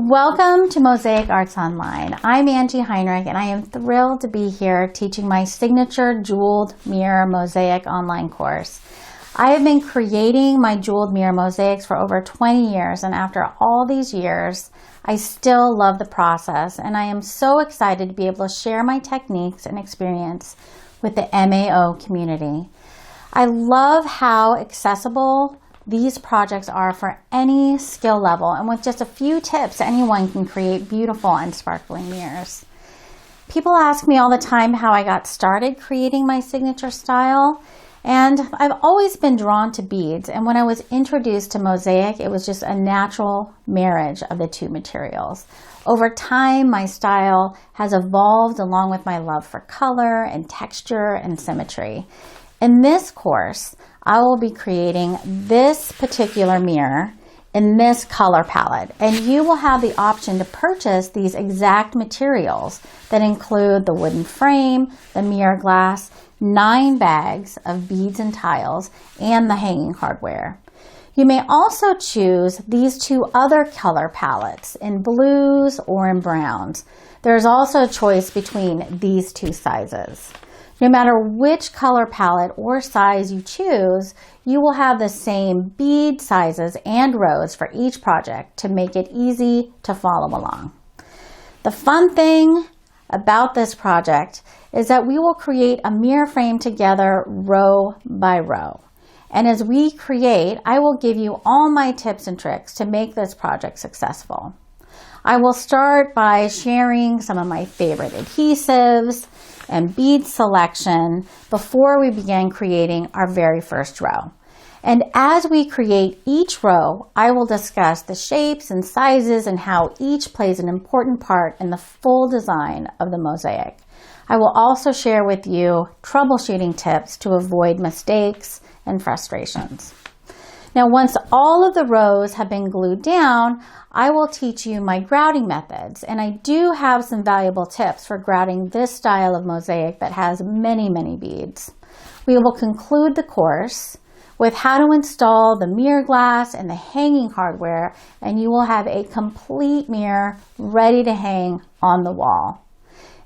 Welcome to Mosaic Arts Online. I'm Angie Heinrich, and I am thrilled to be here teaching my signature jeweled mirror mosaic online course. I have been creating my jeweled mirror mosaics for over 20 years, and after all these years, I still love the process, and I am so excited to be able to share my techniques and experience with the MAO community. I love how accessible these projects are for any skill level, and with just a few tips, anyone can create beautiful and sparkling mirrors. People ask me all the time how I got started creating my signature style, and I've always been drawn to beads, and when I was introduced to mosaic, it was just a natural marriage of the two materials. Over time, my style has evolved along with my love for color and texture and symmetry. In this course, I will be creating this particular mirror in this color palette, and you will have the option to purchase these exact materials that include the wooden frame, the mirror glass, 9 bags of beads and tiles, and the hanging hardware. You may also choose these 2 other color palettes in blues or in browns. There's also a choice between these 2 sizes. No matter which color palette or size you choose, you will have the same bead sizes and rows for each project to make it easy to follow along. The fun thing about this project is that we will create a mirror frame together row by row. And as we create, I will give you all my tips and tricks to make this project successful. I will start by sharing some of my favorite adhesives and bead selection before we begin creating our very first row. And as we create each row, I will discuss the shapes and sizes and how each plays an important part in the full design of the mosaic. I will also share with you troubleshooting tips to avoid mistakes and frustrations. Now, once all of the rows have been glued down, I will teach you my grouting methods, and I do have some valuable tips for grouting this style of mosaic that has many, many beads. We will conclude the course with how to install the mirror glass and the hanging hardware, and you will have a complete mirror ready to hang on the wall.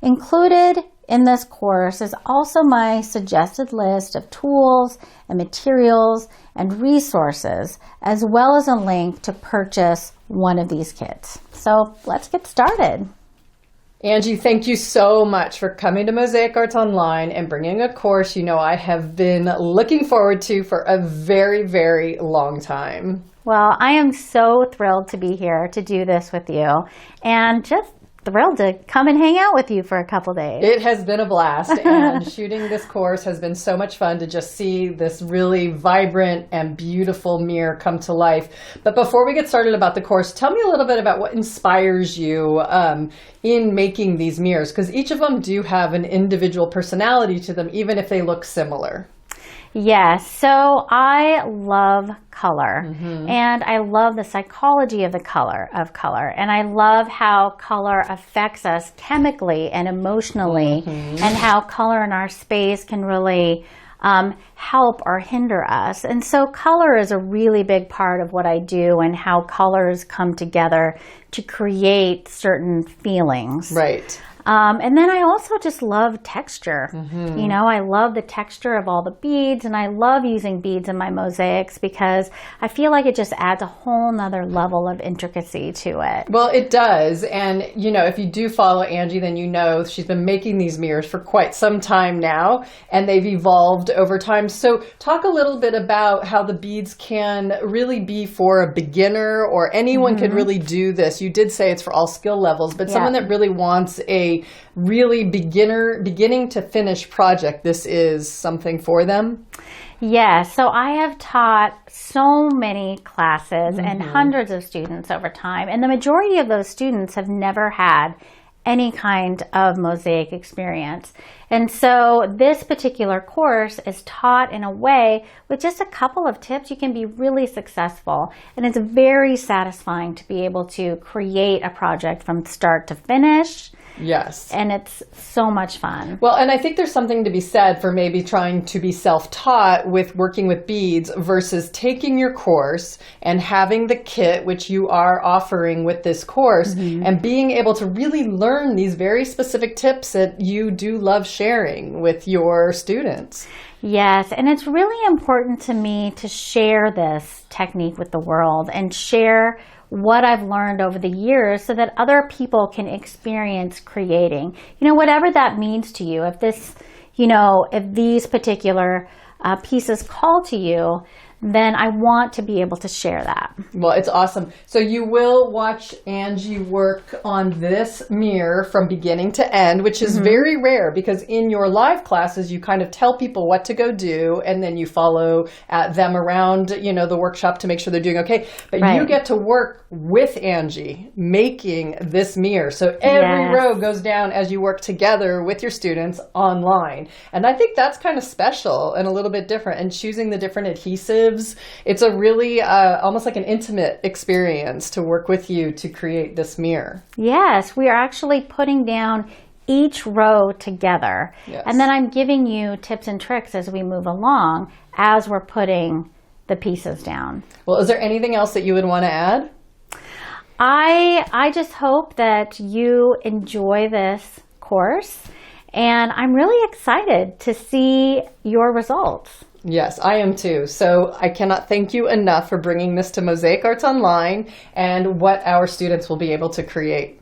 Included in this course is also my suggested list of tools and materials and resources, as well as a link to purchase one of these kits. So let's get started. Angie, thank you so much for coming to Mosaic Arts Online and bringing a course you know I have been looking forward to for a very, very long time. Well, I am so thrilled to be here to do this with you, and just thrilled to come and hang out with you for a couple days. It has been a blast, and shooting this course has been so much fun to just see this really vibrant and beautiful mirror come to life. But before we get started about the course, tell me a little bit about what inspires you in making these mirrors, because each of them do have an individual personality to them, even if they look similar. Yes, so I love color, and I love the psychology of the color, and I love how color affects us chemically and emotionally, and how color in our space can really help or hinder us. And so color is a really big part of what I do, and how colors come together to create certain feelings. Right. And then I also just love texture. You know, I love the texture of all the beads, and I love using beads in my mosaics because I feel like it just adds a whole nother level of intricacy to it. Well, it does. And, you know, if you do follow Angie, then you know she's been making these mirrors for quite some time now, and they've evolved over time. So talk a little bit about how the beads can really be for a beginner, or anyone could really do this. You did say it's for all skill levels, but someone that really wants a really beginning to finish project, this is something for them? Yes, so I have taught so many classes and hundreds of students over time, and the majority of those students have never had any kind of mosaic experience. And so this particular course is taught in a way with just a couple of tips you can be really successful. And it's very satisfying to be able to create a project from start to finish. Yes. And it's so much fun. Well, and I think there's something to be said for maybe trying to be self-taught with working with beads versus taking your course and having the kit, which you are offering with this course, and being able to really learn these very specific tips that you do love sharing with your students. Yes, and it's really important to me to share this technique with the world and share what I've learned over the years so that other people can experience creating. You know, whatever that means to you, if this, you know, if these particular pieces call to you, then I want to be able to share that. Well, it's awesome. So you will watch Angie work on this mirror from beginning to end, which is very rare because in your live classes, you kind of tell people what to go do and then you follow them around, you know, the workshop to make sure they're doing okay. But you get to work with Angie making this mirror. So every row goes down as you work together with your students online. And I think that's kind of special and a little bit different. And choosing the different adhesives, it's a really almost like an intimate experience to work with you to create this mirror. Yes, we are actually putting down each row together. Yes. And then I'm giving you tips and tricks as we move along as we're putting the pieces down. Well, is there anything else that you would want to add? I just hope that you enjoy this course, and I'm really excited to see your results. Yes, I am too. So I cannot thank you enough for bringing this to Mosaic Arts Online and what our students will be able to create.